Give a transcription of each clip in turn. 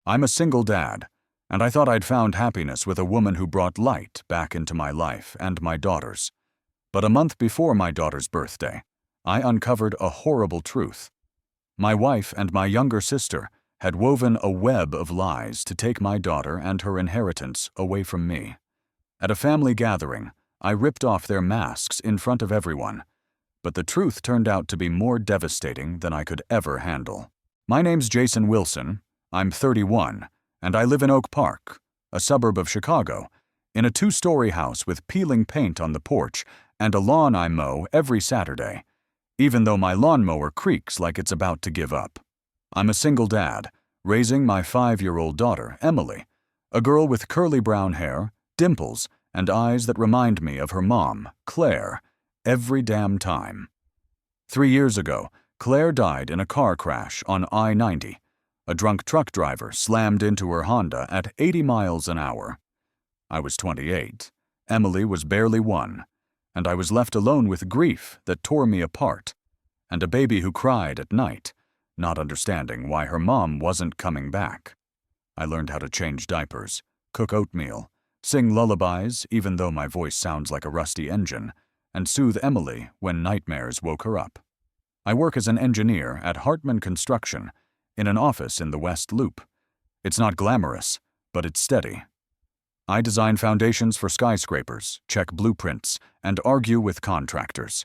I'm a single dad, and I thought I'd found happiness with a woman who brought light back into my life and my daughter's. But a month before my daughter's birthday, I uncovered a horrible truth. My wife and my younger sister had woven a web of lies to take my daughter and her inheritance away from me. At a family gathering, I ripped off their masks in front of everyone, but the truth turned out to be more devastating than I could ever handle. My name's Jason Wilson, I'm 31, and I live in Oak Park, a suburb of Chicago, in a 2-story house with peeling paint on the porch and a lawn I mow every Saturday, even though my lawnmower creaks like it's about to give up. I'm a single dad, raising my 5-year-old daughter, Emily, a girl with curly brown hair, dimples, and eyes that remind me of her mom, Claire, every damn time. 3 years ago, Claire died in a car crash on I-90. A drunk truck driver slammed into her Honda at 80 miles an hour. I was 28. Emily was barely 1, and I was left alone with grief that tore me apart, and a baby who cried at night, not understanding why her mom wasn't coming back. I learned how to change diapers, cook oatmeal, sing lullabies even though my voice sounds like a rusty engine, and soothe Emily when nightmares woke her up. I work as an engineer at Hartman Construction in an office in the West Loop. It's not glamorous, but it's steady. I design foundations for skyscrapers, check blueprints, and argue with contractors.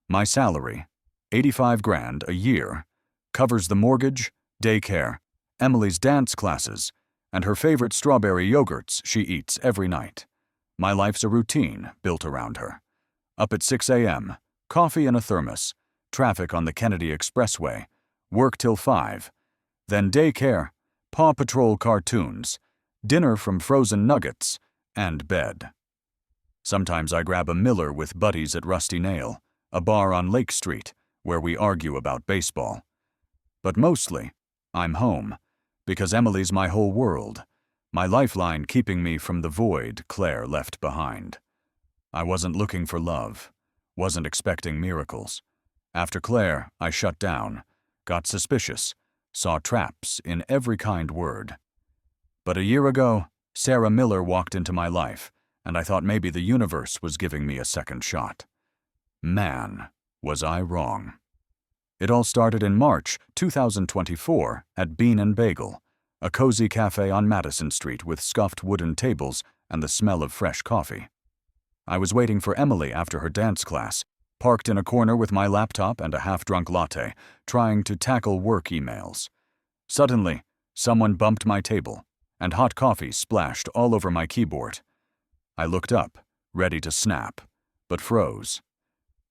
My salary, $85,000 a year, covers the mortgage, daycare, Emily's dance classes, and her favorite strawberry yogurts she eats every night. My life's a routine built around her. Up at 6 a.m., coffee in a thermos, traffic on the Kennedy Expressway, work till 5, then daycare, Paw Patrol cartoons, dinner from frozen nuggets, and bed. Sometimes I grab a Miller with buddies at Rusty Nail, a bar on Lake Street, where we argue about baseball. But mostly, I'm home, because Emily's my whole world, my lifeline keeping me from the void Claire left behind. I wasn't looking for love, wasn't expecting miracles. After Claire, I shut down, got suspicious, saw traps in every kind word. But a year ago, Sara Miller walked into my life, and I thought maybe the universe was giving me a second shot. Man, was I wrong. It all started in March 2024 at Bean and Bagel, a cozy cafe on Madison Street with scuffed wooden tables and the smell of fresh coffee. I was waiting for Emily after her dance class, parked in a corner with my laptop and a half-drunk latte, trying to tackle work emails. Suddenly, someone bumped my table, and hot coffee splashed all over my keyboard. I looked up, ready to snap, but froze.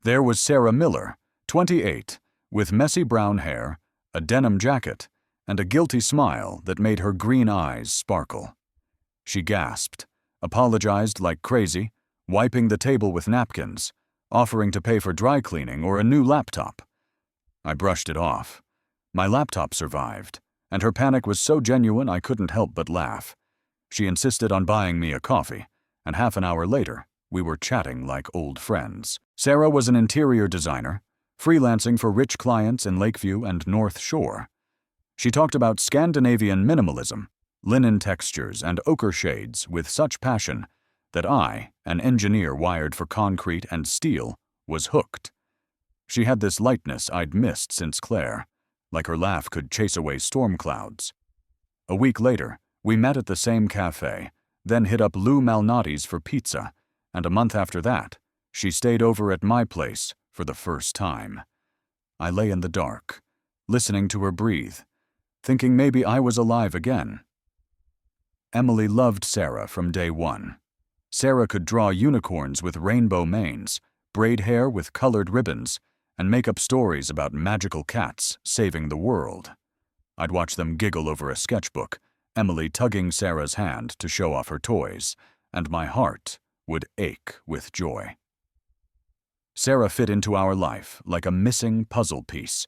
There was Sara Miller, 28, with messy brown hair, a denim jacket, and a guilty smile that made her green eyes sparkle. She gasped, apologized like crazy, wiping the table with napkins, offering to pay for dry cleaning or a new laptop. I brushed it off. My laptop survived, and her panic was so genuine I couldn't help but laugh. She insisted on buying me a coffee, and half an hour later, we were chatting like old friends. Sara was an interior designer, freelancing for rich clients in Lakeview and North Shore. She talked about Scandinavian minimalism, linen textures, and ochre shades with such passion that I, an engineer wired for concrete and steel, was hooked. She had this lightness I'd missed since Claire, like her laugh could chase away storm clouds. A week later, we met at the same cafe, then hit up Lou Malnati's for pizza, and a month after that, she stayed over at my place for the first time. I lay in the dark, listening to her breathe, thinking maybe I was alive again. Emily loved Sara from day one. Sara could draw unicorns with rainbow manes, braid hair with colored ribbons, and make up stories about magical cats saving the world. I'd watch them giggle over a sketchbook, Emily tugging Sara's hand to show off her toys, and my heart would ache with joy. Sara fit into our life like a missing puzzle piece.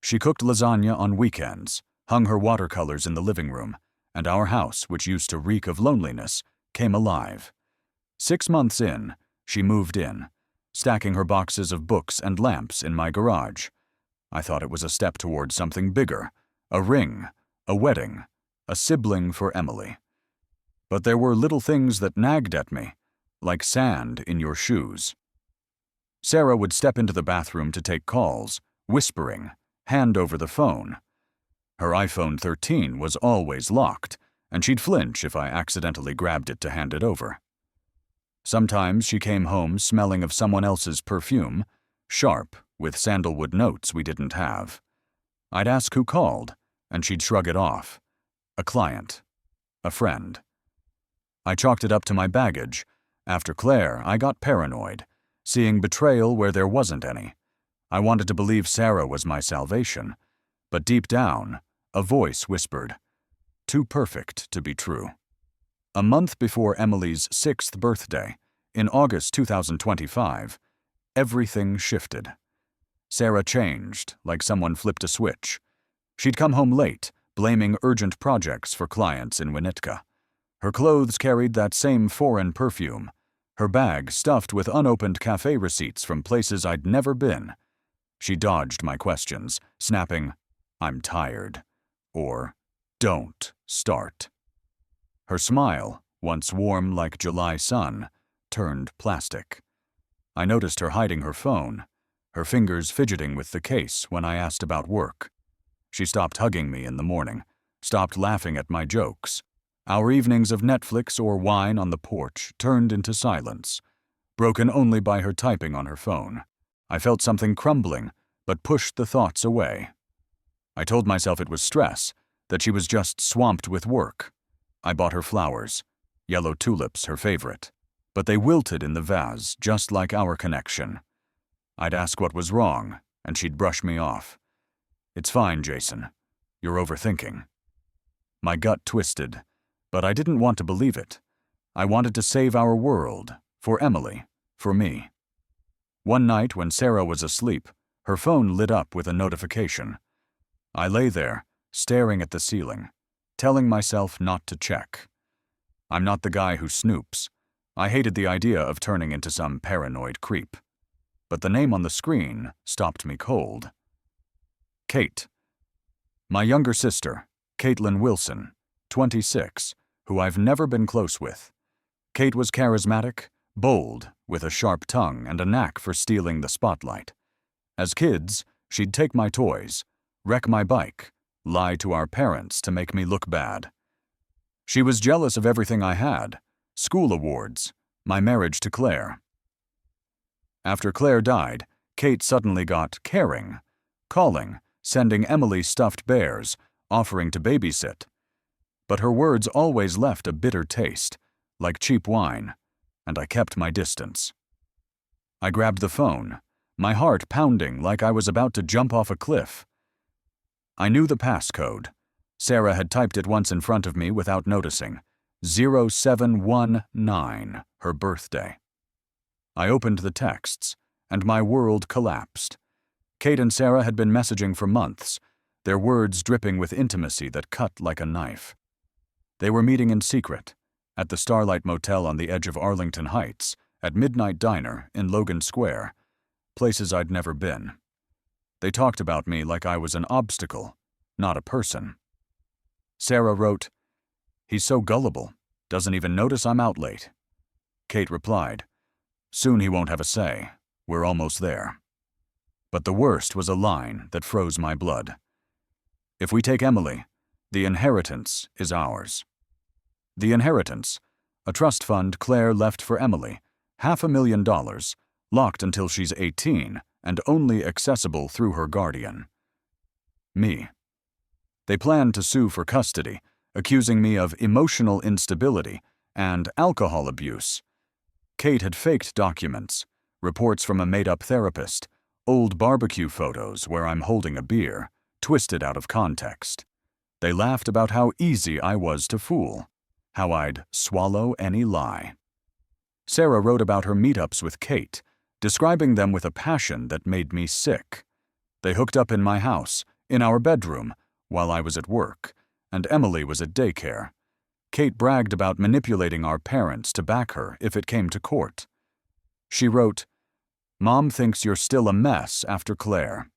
She cooked lasagna on weekends, hung her watercolors in the living room, and our house, which used to reek of loneliness, came alive. 6 months in, she moved in, stacking her boxes of books and lamps in my garage. I thought it was a step toward something bigger, a ring, a wedding, a sibling for Emily. But there were little things that nagged at me, like sand in your shoes. Sara would step into the bathroom to take calls, whispering, hand over the phone. Her iPhone 13 was always locked, and she'd flinch if I accidentally grabbed it to hand it over. Sometimes she came home smelling of someone else's perfume, sharp, with sandalwood notes we didn't have. I'd ask who called, and she'd shrug it off. A client. A friend. I chalked it up to my baggage. After Claire, I got paranoid, seeing betrayal where there wasn't any. I wanted to believe Sara was my salvation, but deep down, a voice whispered, "Too perfect to be true." A month before Emily's 6th birthday, in August 2025, everything shifted. Sara changed, like someone flipped a switch. She'd come home late, blaming urgent projects for clients in Winnetka. Her clothes carried that same foreign perfume, her bag stuffed with unopened cafe receipts from places I'd never been. She dodged my questions, snapping, "I'm tired," or "Don't start." Her smile, once warm like July sun, turned plastic. I noticed her hiding her phone, her fingers fidgeting with the case when I asked about work. She stopped hugging me in the morning, stopped laughing at my jokes. Our evenings of Netflix or wine on the porch turned into silence, broken only by her typing on her phone. I felt something crumbling, but pushed the thoughts away. I told myself it was stress, that she was just swamped with work. I bought her flowers, yellow tulips, her favorite, but they wilted in the vase, just like our connection. I'd ask what was wrong, and she'd brush me off. "It's fine, Jason. You're overthinking." My gut twisted, but I didn't want to believe it. I wanted to save our world, for Emily, for me. One night when Sara was asleep, her phone lit up with a notification. I lay there, staring at the ceiling, telling myself not to check. I'm not the guy who snoops. I hated the idea of turning into some paranoid creep. But the name on the screen stopped me cold. Kate. My younger sister, Caitlin Wilson, 26, who I've never been close with. Kate was charismatic, bold, with a sharp tongue and a knack for stealing the spotlight. As kids, she'd take my toys, wreck my bike, lie to our parents to make me look bad. She was jealous of everything I had, school awards, my marriage to Claire. After Claire died, Kate suddenly got caring, calling, sending Emily stuffed bears, offering to babysit. But her words always left a bitter taste, like cheap wine, and I kept my distance. I grabbed the phone, my heart pounding like I was about to jump off a cliff. I knew the passcode. Sara had typed it once in front of me without noticing. 0719, her birthday. I opened the texts, and my world collapsed. Kate and Sara had been messaging for months, their words dripping with intimacy that cut like a knife. They were meeting in secret, at the Starlight Motel on the edge of Arlington Heights, at Midnight Diner in Logan Square, places I'd never been. They talked about me like I was an obstacle, not a person. Sara wrote, "He's so gullible, doesn't even notice I'm out late." Kate replied, "Soon he won't have a say. We're almost there." But the worst was a line that froze my blood. "If we take Emily, the inheritance is ours." The inheritance, a trust fund Claire left for Emily, $500,000, locked until she's 18 and only accessible through her guardian. Me. They planned to sue for custody, accusing me of emotional instability and alcohol abuse. Kate had faked documents, reports from a made-up therapist, old barbecue photos where I'm holding a beer, twisted out of context. They laughed about how easy I was to fool, how I'd swallow any lie. Sara wrote about her meetups with Kate, describing them with a passion that made me sick. They hooked up in my house, in our bedroom, while I was at work, and Emily was at daycare. Kate bragged about manipulating our parents to back her if it came to court. She wrote, "Mom thinks you're still a mess after Claire.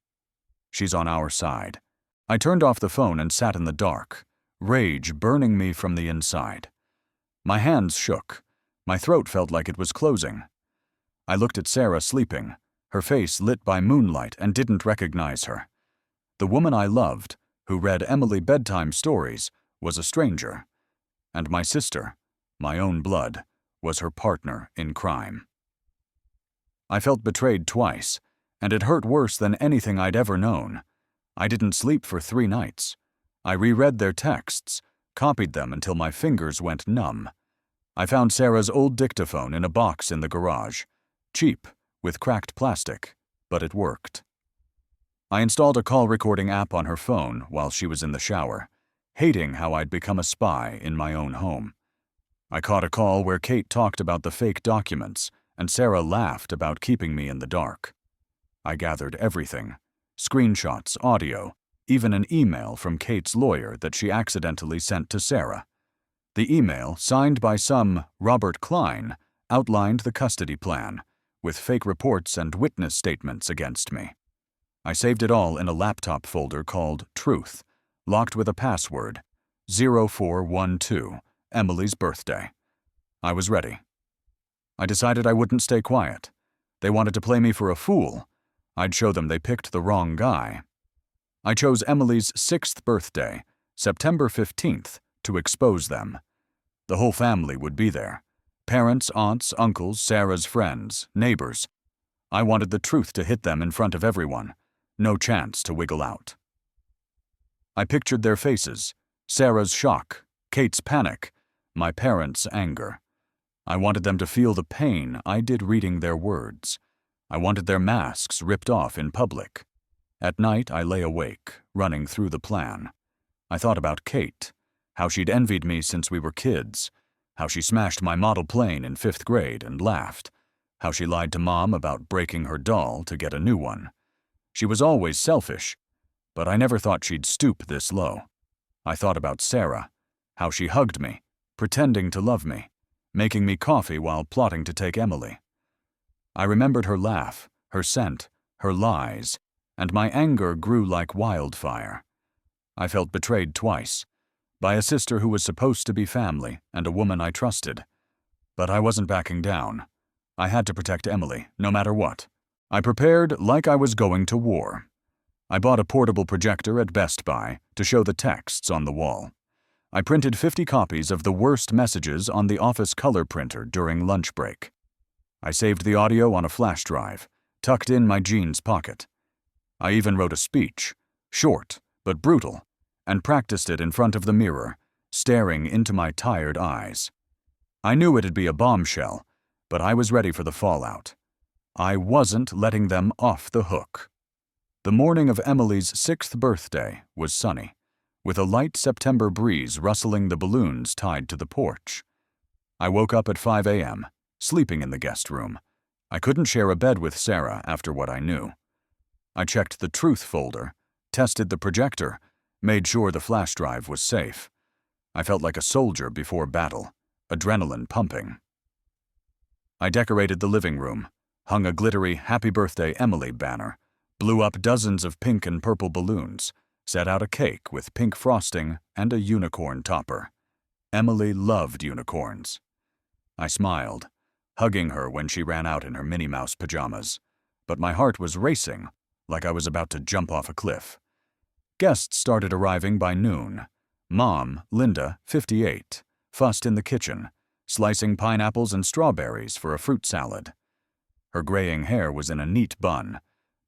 She's on our side." I turned off the phone and sat in the dark, rage burning me from the inside. My hands shook. My throat felt like it was closing. I looked at Sara sleeping, her face lit by moonlight, and didn't recognize her. The woman I loved, who read Emily bedtime stories, was a stranger. And my sister, my own blood, was her partner in crime. I felt betrayed twice, and it hurt worse than anything I'd ever known. I didn't sleep for 3 nights. I reread their texts, copied them until my fingers went numb. I found Sara's old dictaphone in a box in the garage. Cheap, with cracked plastic, but it worked. I installed a call recording app on her phone while she was in the shower, hating how I'd become a spy in my own home. I caught a call where Kate talked about the fake documents, and Sara laughed about keeping me in the dark. I gathered everything: screenshots, audio, even an email from Kate's lawyer that she accidentally sent to Sara. The email, signed by some Robert Klein, outlined the custody plan, with fake reports and witness statements against me. I saved it all in a laptop folder called Truth, locked with a password, 0412, Emily's birthday. I was ready. I decided I wouldn't stay quiet. They wanted to play me for a fool. I'd show them they picked the wrong guy. I chose Emily's 6th birthday, September 15th, to expose them. The whole family would be there. Parents, aunts, uncles, Sara's friends, neighbors. I wanted the truth to hit them in front of everyone. No chance to wiggle out. I pictured their faces: Sara's shock, Kate's panic, my parents' anger. I wanted them to feel the pain I did reading their words. I wanted their masks ripped off in public. At night, I lay awake, running through the plan. I thought about Kate, how she'd envied me since we were kids, how she smashed my model plane in 5th grade and laughed, how she lied to Mom about breaking her doll to get a new one. She was always selfish, but I never thought she'd stoop this low. I thought about Sara, how she hugged me, pretending to love me, making me coffee while plotting to take Emily. I remembered her laugh, her scent, her lies, and my anger grew like wildfire. I felt betrayed twice, by a sister who was supposed to be family and a woman I trusted. But I wasn't backing down. I had to protect Emily, no matter what. I prepared like I was going to war. I bought a portable projector at Best Buy to show the texts on the wall. I printed 50 copies of the worst messages on the office color printer during lunch break. I saved the audio on a flash drive, tucked in my jeans pocket. I even wrote a speech, short but brutal, and practiced it in front of the mirror, staring into my tired eyes. I knew it'd be a bombshell, but I was ready for the fallout. I wasn't letting them off the hook. The morning of Emily's 6th birthday was sunny, with a light September breeze rustling the balloons tied to the porch. I woke up at 5 a.m., sleeping in the guest room. I couldn't share a bed with Sara after what I knew. I checked the truth folder, tested the projector, made sure the flash drive was safe. I felt like a soldier before battle, adrenaline pumping. I decorated the living room, hung a glittery Happy Birthday Emily banner, blew up dozens of pink and purple balloons, set out a cake with pink frosting and a unicorn topper. Emily loved unicorns. I smiled, hugging her when she ran out in her Minnie Mouse pajamas, but my heart was racing, like I was about to jump off a cliff. Guests started arriving by noon. Mom, Linda, 58, fussed in the kitchen, slicing pineapples and strawberries for a fruit salad. Her graying hair was in a neat bun,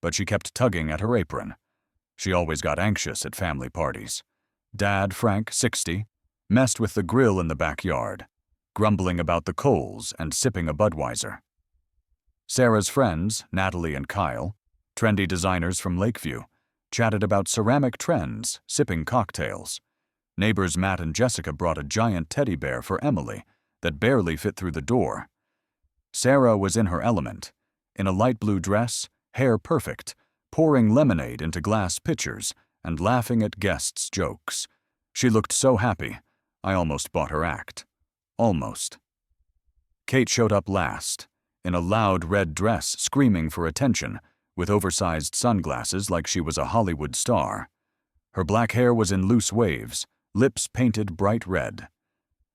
but she kept tugging at her apron. She always got anxious at family parties. Dad, Frank, 60, messed with the grill in the backyard, grumbling about the coals and sipping a Budweiser. Sara's friends, Natalie and Kyle, trendy designers from Lakeview, chatted about ceramic trends, sipping cocktails. Neighbors Matt and Jessica brought a giant teddy bear for Emily that barely fit through the door. Sara was in her element, in a light blue dress, hair perfect, pouring lemonade into glass pitchers and laughing at guests' jokes. She looked so happy, I almost bought her act. Almost. Kate showed up last, in a loud red dress screaming for attention, with oversized sunglasses like she was a Hollywood star. Her black hair was in loose waves, lips painted bright red.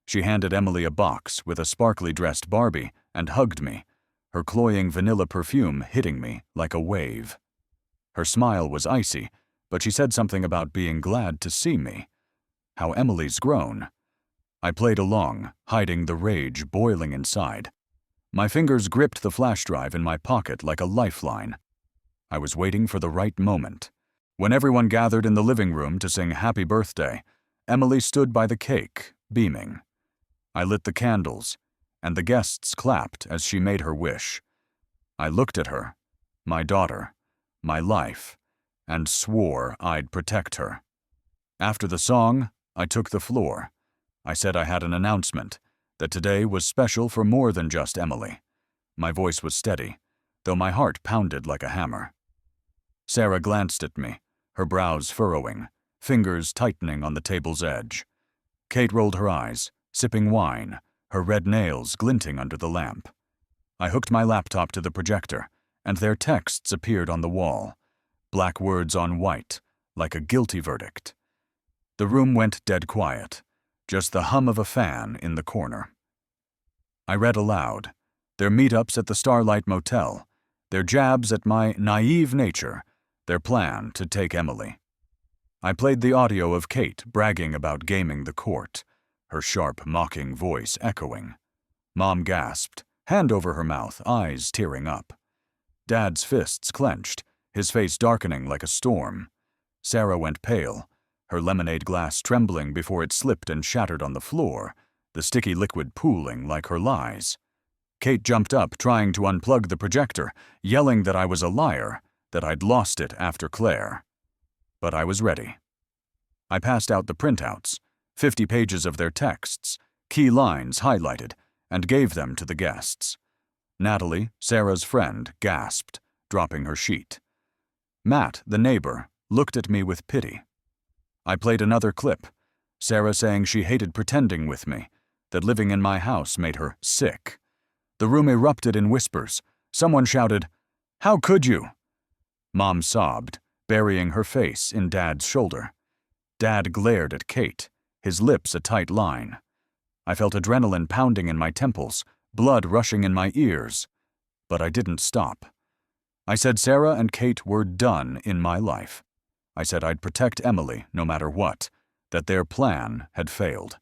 She handed Emily a box with a sparkly dressed Barbie and hugged me, her cloying vanilla perfume hitting me like a wave. Her smile was icy, but she said something about being glad to see me. How Emily's grown. I played along, hiding the rage boiling inside. My fingers gripped the flash drive in my pocket like a lifeline. I was waiting for the right moment. When everyone gathered in the living room to sing Happy Birthday, Emily stood by the cake, beaming. I lit the candles, and the guests clapped as she made her wish. I looked at her, my daughter, my life, and swore I'd protect her. After the song, I took the floor. I said I had an announcement, that today was special for more than just Emily. My voice was steady, though my heart pounded like a hammer. Sara glanced at me, her brows furrowing, fingers tightening on the table's edge. Kate rolled her eyes, sipping wine, her red nails glinting under the lamp. I hooked my laptop to the projector, and their texts appeared on the wall, black words on white, like a guilty verdict. The room went dead quiet, just the hum of a fan in the corner. I read aloud, their meetups at the Starlight Motel, their jabs at my naive nature, their plan to take Emily. I played the audio of Kate bragging about gaming the court, her sharp, mocking voice echoing. Mom gasped, hand over her mouth, eyes tearing up. Dad's fists clenched, his face darkening like a storm. Sara went pale, her lemonade glass trembling before it slipped and shattered on the floor, the sticky liquid pooling like her lies. Kate jumped up, trying to unplug the projector, yelling that I was a liar, that I'd lost it after Claire. But I was ready. I passed out the printouts, 50 pages of their texts, key lines highlighted, and gave them to the guests. Natalie, Sarah's friend, gasped, dropping her sheet. Matt, the neighbor, looked at me with pity. I played another clip, Sara saying she hated pretending with me, that living in my house made her sick. The room erupted in whispers. Someone shouted, "How could you?" Mom sobbed, burying her face in Dad's shoulder. Dad glared at Kate, his lips a tight line. I felt adrenaline pounding in my temples, blood rushing in my ears. But I didn't stop. I said Sara and Kate were done in my life. I said I'd protect Emily no matter what, that their plan had failed.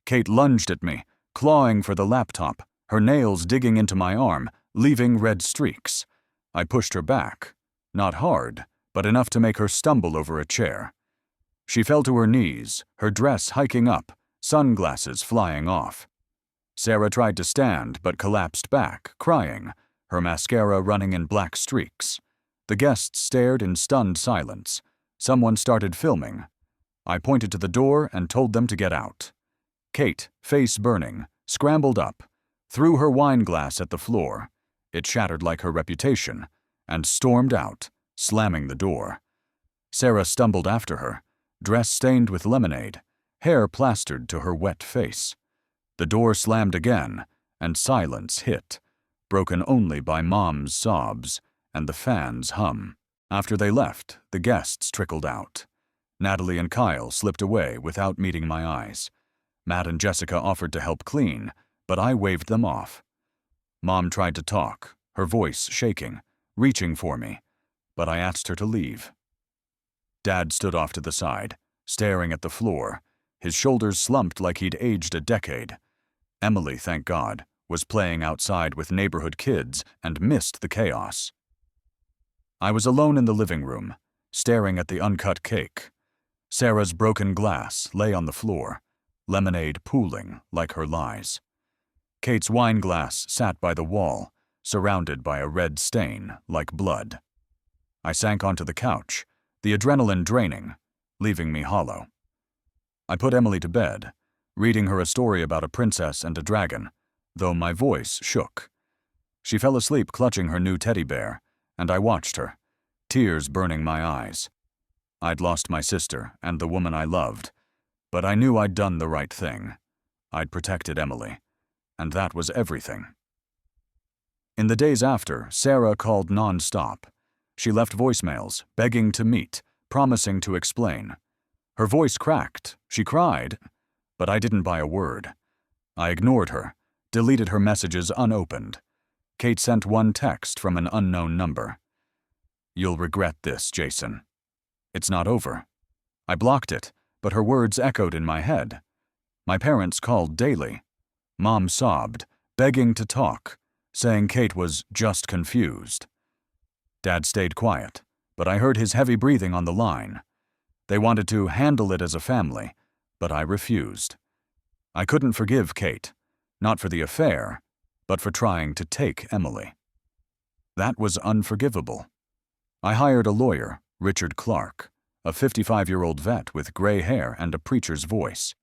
Kate lunged at me, clawing for the laptop, her nails digging into my arm, leaving red streaks. I pushed her back, not hard, but enough to make her stumble over a chair. She fell to her knees, her dress hiking up, sunglasses flying off. Sara tried to stand but collapsed back, crying, her mascara running in black streaks. The guests stared in stunned silence. Someone started filming. I pointed to the door and told them to get out. Kate, face burning, scrambled up, threw her wine glass at the floor. It shattered like her reputation, and stormed out, slamming the door. Sara stumbled after her, dress stained with lemonade, hair plastered to her wet face. The door slammed again, and silence hit, broken only by Mom's sobs and the fan's hum. After they left, the guests trickled out. Natalie and Kyle slipped away without meeting my eyes. Matt and Jessica offered to help clean, but I waved them off. Mom tried to talk, her voice shaking, reaching for me, but I asked her to leave. Dad stood off to the side, staring at the floor, his shoulders slumped like he'd aged a decade. Emily, thank God, was playing outside with neighborhood kids and missed the chaos. I was alone in the living room, staring at the uncut cake. Sara's broken glass lay on the floor, lemonade pooling like her lies. Kate's wine glass sat by the wall, surrounded by a red stain like blood. I sank onto the couch, the adrenaline draining, leaving me hollow. I put Emily to bed, reading her a story about a princess and a dragon, though my voice shook. She fell asleep clutching her new teddy bear, and I watched her, tears burning my eyes. I'd lost my sister and the woman I loved, but I knew I'd done the right thing. I'd protected Emily, and that was everything. In the days after, Sara called non-stop. She left voicemails, begging to meet, promising to explain. Her voice cracked. She cried, but I didn't buy a word. I ignored her, deleted her messages unopened. Kate sent one text from an unknown number. "You'll regret this, Jason. It's not over." I blocked it, but her words echoed in my head. My parents called daily. Mom sobbed, begging to talk, saying Kate was just confused. Dad stayed quiet, but I heard his heavy breathing on the line. They wanted to handle it as a family, but I refused. I couldn't forgive Kate, not for the affair, but for trying to take Emily. That was unforgivable. I hired a lawyer, Richard Clark, a 55-year-old vet with gray hair and a preacher's voice.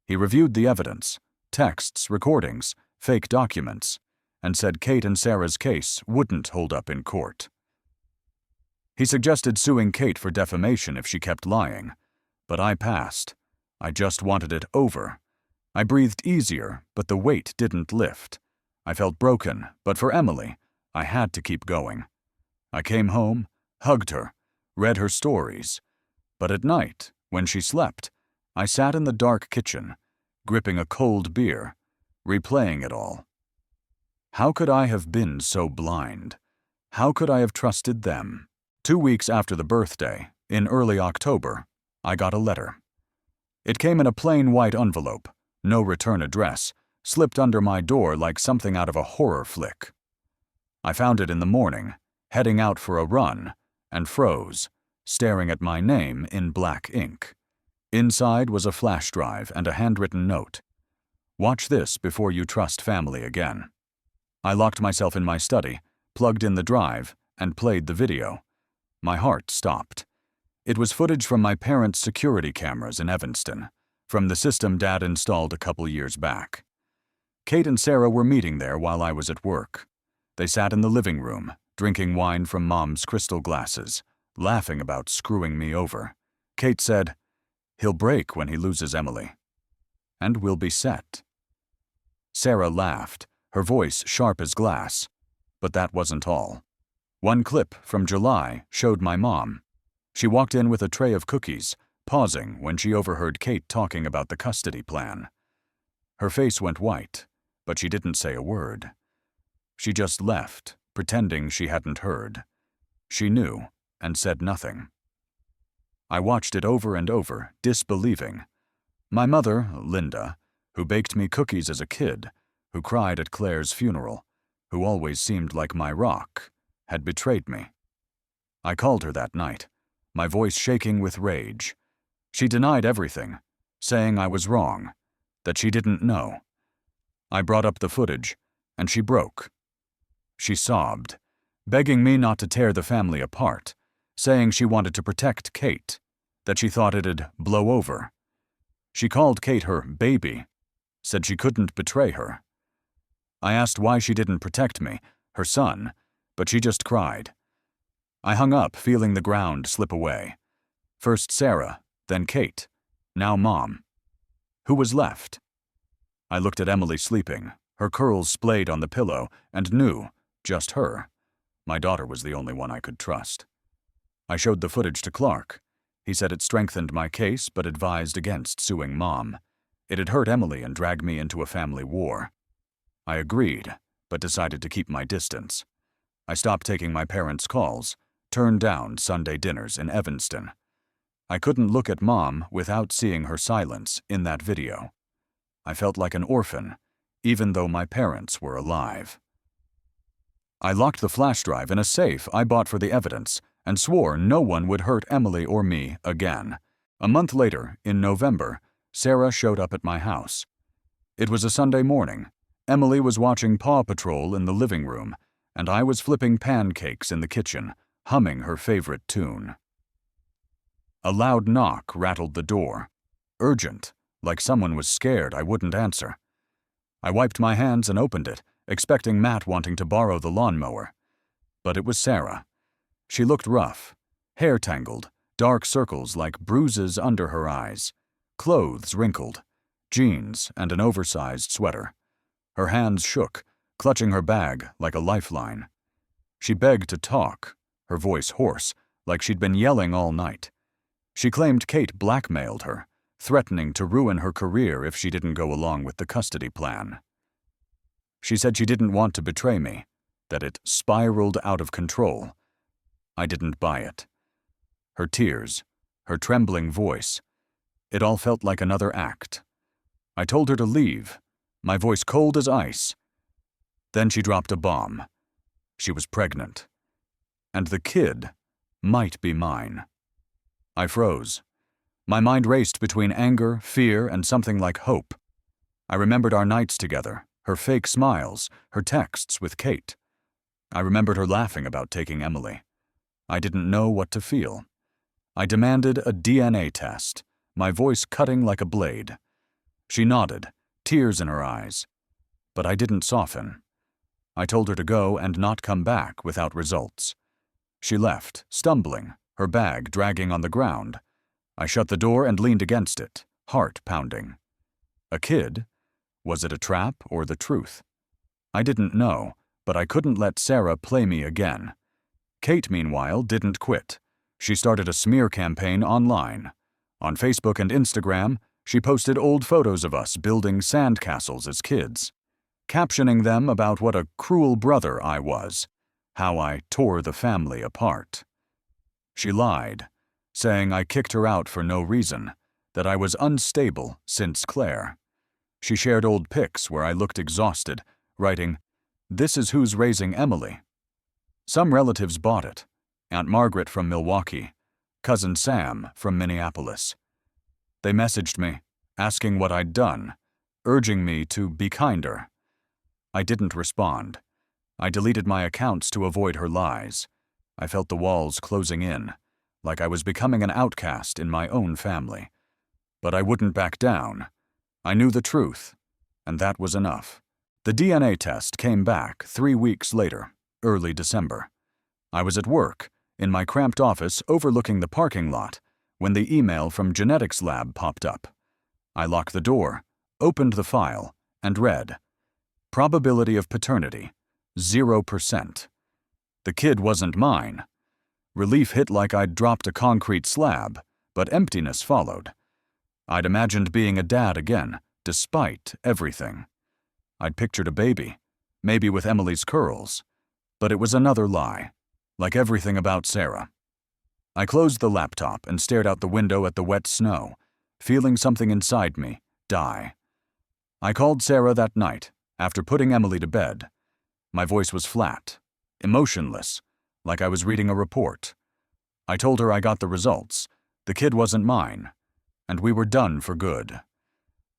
He reviewed the evidence, texts, recordings, fake documents, and said Kate and Sara's case wouldn't hold up in court. He suggested suing Kate for defamation if she kept lying, but I passed. I just wanted it over. I breathed easier, but the weight didn't lift. I felt broken, but for Emily, I had to keep going. I came home, hugged her, read her stories, but at night, when she slept, I sat in the dark kitchen, gripping a cold beer, replaying it all. How could I have been so blind? How could I have trusted them? 2 weeks after the birthday, in early October, I got a letter. It came in a plain white envelope, no return address, slipped under my door like something out of a horror flick. I found it in the morning, heading out for a run, and froze, staring at my name in black ink. Inside was a flash drive and a handwritten note. "Watch this before you trust family again." I locked myself in my study, plugged in the drive, and played the video. My heart stopped. It was footage from my parents' security cameras in Evanston, from the system Dad installed a couple years back. Kate and Sara were meeting there while I was at work. They sat in the living room, drinking wine from Mom's crystal glasses, laughing about screwing me over. Kate said, "He'll break when he loses Emily. And we'll be set." Sara laughed, her voice sharp as glass. But that wasn't all. One clip from July showed my mom. She walked in with a tray of cookies, pausing when she overheard Kate talking about the custody plan. Her face went white, but she didn't say a word. She just left, pretending she hadn't heard. She knew, and said nothing. I watched it over and over, disbelieving. My mother, Linda, who baked me cookies as a kid, who cried at Claire's funeral, who always seemed like my rock, had betrayed me. I called her that night, my voice shaking with rage. She denied everything, saying I was wrong, that she didn't know. I brought up the footage, and she broke. She sobbed, begging me not to tear the family apart, saying she wanted to protect Kate, that she thought it'd blow over. She called Kate her baby, said she couldn't betray her. I asked why she didn't protect me, her son, but she just cried. I hung up, feeling the ground slip away. First Sara, then Kate, now Mom. Who was left? I looked at Emily sleeping, her curls splayed on the pillow, and knew, just her. My daughter was the only one I could trust. I showed the footage to Clark. He said it strengthened my case, but advised against suing Mom. It had hurt Emily and dragged me into a family war. I agreed, but decided to keep my distance. I stopped taking my parents' calls, turned down Sunday dinners in Evanston. I couldn't look at Mom without seeing her silence in that video. I felt like an orphan, even though my parents were alive. I locked the flash drive in a safe I bought for the evidence and swore no one would hurt Emily or me again. A month later, in November, Sara showed up at my house. It was a Sunday morning. Emily was watching Paw Patrol in the living room, and I was flipping pancakes in the kitchen, humming her favorite tune. A loud knock rattled the door. Urgent, like someone was scared I wouldn't answer. I wiped my hands and opened it, expecting Matt wanting to borrow the lawnmower. But it was Sara. She looked rough, hair tangled, dark circles like bruises under her eyes, clothes wrinkled, jeans and an oversized sweater. Her hands shook, clutching her bag like a lifeline. She begged to talk, her voice hoarse, like she'd been yelling all night. She claimed Kate blackmailed her, threatening to ruin her career if she didn't go along with the custody plan. She said she didn't want to betray me, that it spiraled out of control. I didn't buy it. Her tears, her trembling voice, it all felt like another act. I told her to leave, my voice cold as ice. Then she dropped a bomb. She was pregnant. And the kid might be mine. I froze. My mind raced between anger, fear, and something like hope. I remembered our nights together, her fake smiles, her texts with Kate. I remembered her laughing about taking Emily. I didn't know what to feel. I demanded a DNA test, my voice cutting like a blade. She nodded, tears in her eyes. But I didn't soften. I told her to go and not come back without results. She left, stumbling, her bag dragging on the ground. I shut the door and leaned against it, heart pounding. A kid? Was it a trap or the truth? I didn't know, but I couldn't let Sara play me again. Kate, meanwhile, didn't quit. She started a smear campaign online. On Facebook and Instagram, she posted old photos of us building sandcastles as kids, captioning them about what a cruel brother I was, how I tore the family apart. She lied, saying I kicked her out for no reason, that I was unstable since Claire. She shared old pics where I looked exhausted, writing, "This is who's raising Emily." Some relatives bought it. Aunt Margaret from Milwaukee, Cousin Sam from Minneapolis. They messaged me, asking what I'd done, urging me to be kinder. I didn't respond. I deleted my accounts to avoid her lies. I felt the walls closing in, like I was becoming an outcast in my own family. But I wouldn't back down. I knew the truth, and that was enough. The DNA test came back 3 weeks later, early December. I was at work, in my cramped office overlooking the parking lot, when the email from genetics lab popped up. I locked the door, opened the file, and read, "Probability of paternity, 0%. The kid wasn't mine. Relief hit like I'd dropped a concrete slab, but emptiness followed. I'd imagined being a dad again, despite everything. I'd pictured a baby, maybe with Emily's curls, but it was another lie, like everything about Sara. I closed the laptop and stared out the window at the wet snow, feeling something inside me die. I called Sara that night, after putting Emily to bed. My voice was flat, emotionless, like I was reading a report. I told her I got the results, the kid wasn't mine, and we were done for good.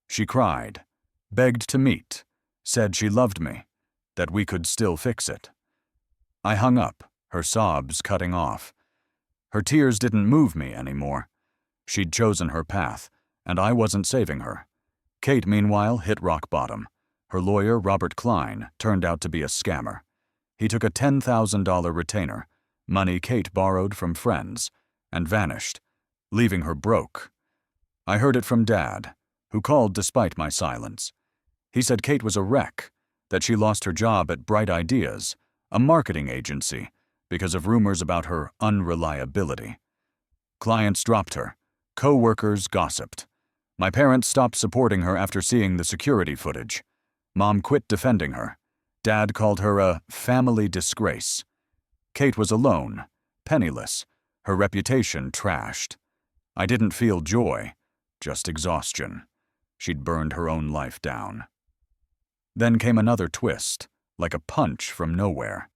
She cried, begged to meet, said she loved me, that we could still fix it. I hung up, her sobs cutting off. Her tears didn't move me anymore. She'd chosen her path, and I wasn't saving her. Kate, meanwhile, hit rock bottom. Her lawyer, Robert Klein, turned out to be a scammer. He took a $10,000 retainer, money Kate borrowed from friends, and vanished, leaving her broke. I heard it from Dad, who called despite my silence. He said Kate was a wreck, that she lost her job at Bright Ideas, a marketing agency, because of rumors about her unreliability. Clients dropped her. Co-workers gossiped. My parents stopped supporting her after seeing the security footage. Mom quit defending her. Dad called her a family disgrace. Kate was alone, penniless, her reputation trashed. I didn't feel joy, just exhaustion. She'd burned her own life down. Then came another twist, like a punch from nowhere.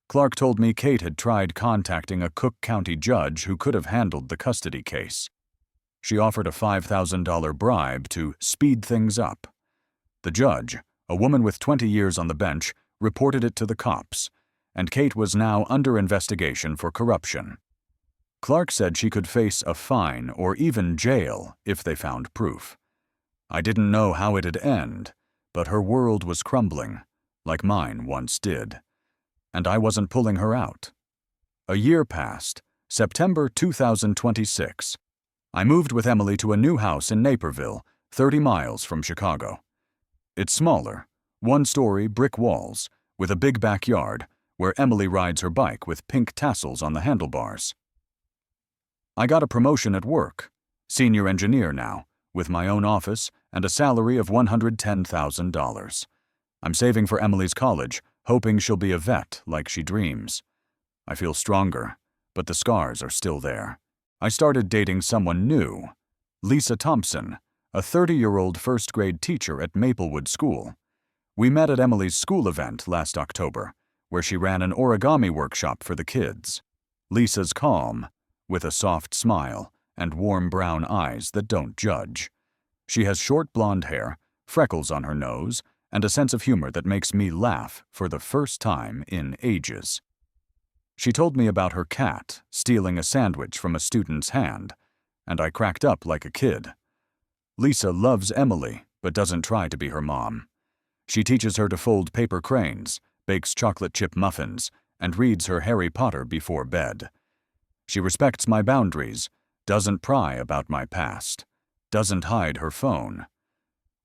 Clark told me Kate had tried contacting a Cook County judge who could have handled the custody case. She offered a $5,000 bribe to speed things up. The judge, a woman with 20 years on the bench, reported it to the cops, and Kate was now under investigation for corruption. Clark said she could face a fine or even jail if they found proof. I didn't know how it'd end, but her world was crumbling, like mine once did. And I wasn't pulling her out. A year passed, September 2026. I moved with Emily to a new house in Naperville, 30 miles from Chicago. It's smaller, one-story brick walls, with a big backyard, where Emily rides her bike with pink tassels on the handlebars. I got a promotion at work, senior engineer now, with my own office and a salary of $110,000. I'm saving for Emily's college, hoping she'll be a vet like she dreams. I feel stronger, but the scars are still there. I started dating someone new, Lisa Thompson, a 30-year-old first-grade teacher at Maplewood School. We met at Emily's school event last October, where she ran an origami workshop for the kids. Lisa's calm, with a soft smile and warm brown eyes that don't judge. She has short blonde hair, freckles on her nose, and a sense of humor that makes me laugh for the first time in ages. She told me about her cat stealing a sandwich from a student's hand, and I cracked up like a kid. Lisa loves Emily, but doesn't try to be her mom. She teaches her to fold paper cranes, bakes chocolate chip muffins, and reads her Harry Potter before bed. She respects my boundaries, doesn't pry about my past, doesn't hide her phone.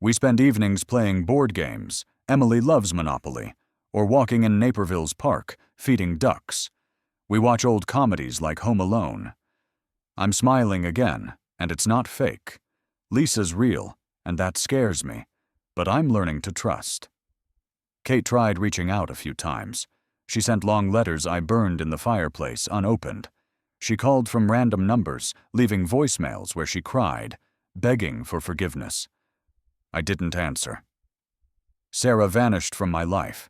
We spend evenings playing board games. Emily loves Monopoly, or walking in Naperville's park, feeding ducks. We watch old comedies like Home Alone. I'm smiling again, and it's not fake. Lisa's real, and that scares me, but I'm learning to trust. Kate tried reaching out a few times. She sent long letters I burned in the fireplace unopened. She called from random numbers, leaving voicemails where she cried, begging for forgiveness. I didn't answer. Sara vanished from my life.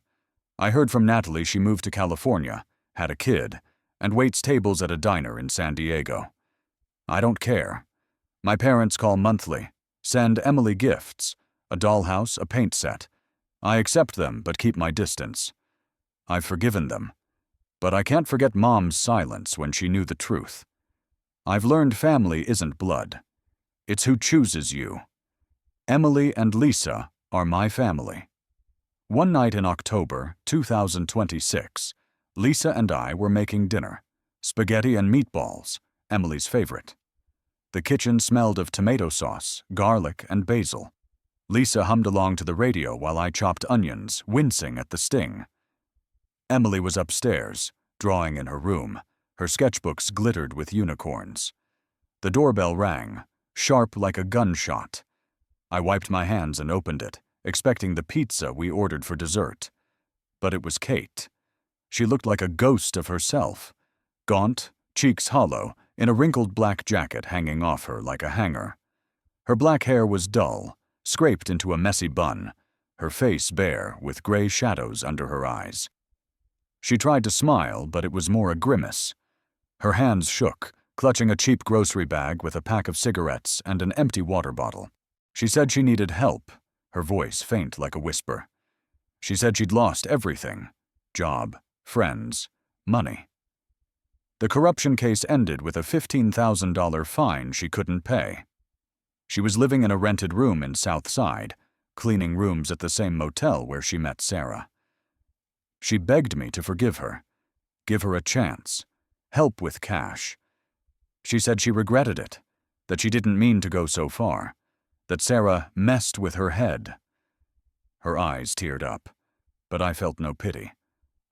I heard from Natalie she moved to California, had a kid, and waits tables at a diner in San Diego. I don't care. My parents call monthly, send Emily gifts, a dollhouse, a paint set. I accept them but keep my distance. I've forgiven them. But I can't forget Mom's silence when she knew the truth. I've learned family isn't blood. It's who chooses you. Emily and Lisa are my family. One night in October 2026, Lisa and I were making dinner. Spaghetti and meatballs, Emily's favorite. The kitchen smelled of tomato sauce, garlic, and basil. Lisa hummed along to the radio while I chopped onions, wincing at the sting. Emily was upstairs, drawing in her room. Her sketchbooks glittered with unicorns. The doorbell rang, sharp like a gunshot. I wiped my hands and opened it, expecting the pizza we ordered for dessert. But it was Kate. She looked like a ghost of herself, gaunt, cheeks hollow, in a wrinkled black jacket hanging off her like a hanger. Her black hair was dull, scraped into a messy bun, her face bare with gray shadows under her eyes. She tried to smile, but it was more a grimace. Her hands shook, clutching a cheap grocery bag with a pack of cigarettes and an empty water bottle. She said she needed help, her voice faint like a whisper. She said she'd lost everything: job, friends, money. The corruption case ended with a $15,000 fine she couldn't pay. She was living in a rented room in South Side, cleaning rooms at the same motel where she met Sara. She begged me to forgive her, give her a chance, help with cash. She said she regretted it, that she didn't mean to go so far, that Sara messed with her head. Her eyes teared up, but I felt no pity.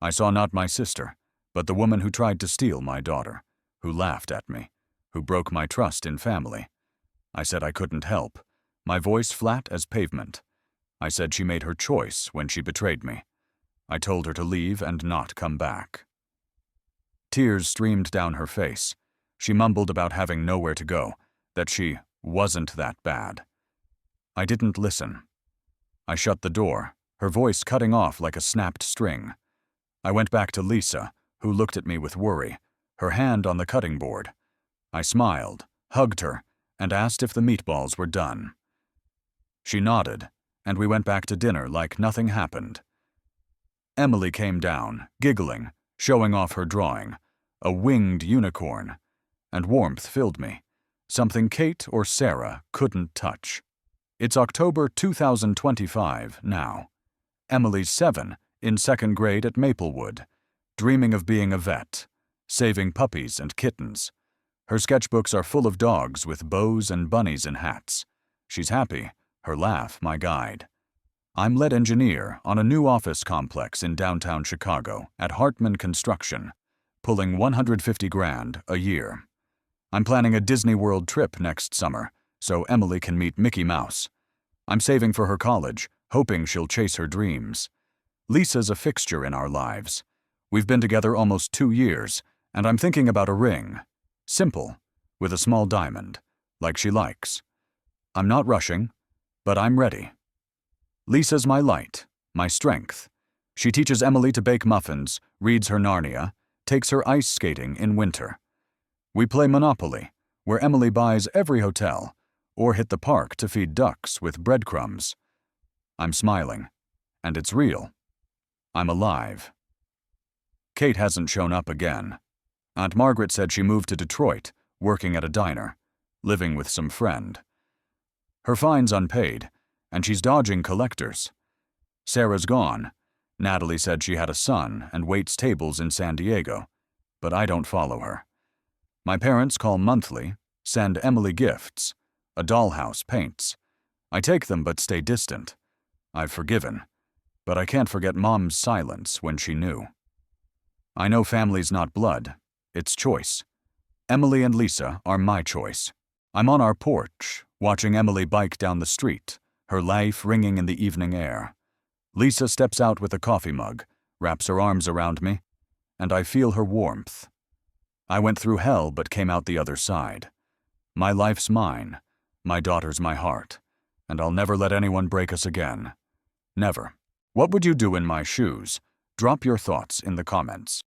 I saw not my sister, but the woman who tried to steal my daughter, who laughed at me, who broke my trust in family. I said I couldn't help, my voice flat as pavement. I said she made her choice when she betrayed me. I told her to leave and not come back. Tears streamed down her face. She mumbled about having nowhere to go, that she wasn't that bad. I didn't listen. I shut the door, her voice cutting off like a snapped string. I went back to Lisa, who looked at me with worry, her hand on the cutting board. I smiled, hugged her, and asked if the meatballs were done. She nodded, and we went back to dinner like nothing happened. Emily came down, giggling, showing off her drawing, a winged unicorn, and warmth filled me, something Kate or Sara couldn't touch. It's October 2025 now. Emily's 7, in 2nd grade at Maplewood, dreaming of being a vet, saving puppies and kittens. Her sketchbooks are full of dogs with bows and bunnies in hats. She's happy, her laugh my guide. I'm lead engineer on a new office complex in downtown Chicago at Hartman Construction, pulling $150,000 a year. I'm planning a Disney World trip next summer, so Emily can meet Mickey Mouse. I'm saving for her college, hoping she'll chase her dreams. Lisa's a fixture in our lives. We've been together almost 2 years, and I'm thinking about a ring. Simple, with a small diamond, like she likes. I'm not rushing, but I'm ready. Lisa's my light, my strength. She teaches Emily to bake muffins, reads her Narnia, takes her ice skating in winter. We play Monopoly, where Emily buys every hotel, or hit the park to feed ducks with breadcrumbs. I'm smiling, and it's real. I'm alive. Kate hasn't shown up again. Aunt Margaret said she moved to Detroit, working at a diner, living with some friend. Her fine's unpaid, and she's dodging collectors. Sarah's gone. Natalie said she had a son and waits tables in San Diego, but I don't follow her. My parents call monthly, send Emily gifts, a dollhouse, paints. I take them but stay distant. I've forgiven, but I can't forget Mom's silence when she knew. I know family's not blood, it's choice. Emily and Lisa are my choice. I'm on our porch, watching Emily bike down the street, her life ringing in the evening air. Lisa steps out with a coffee mug, wraps her arms around me, and I feel her warmth. I went through hell but came out the other side. My life's mine, my daughter's my heart, and I'll never let anyone break us again. Never. What would you do in my shoes? Drop your thoughts in the comments.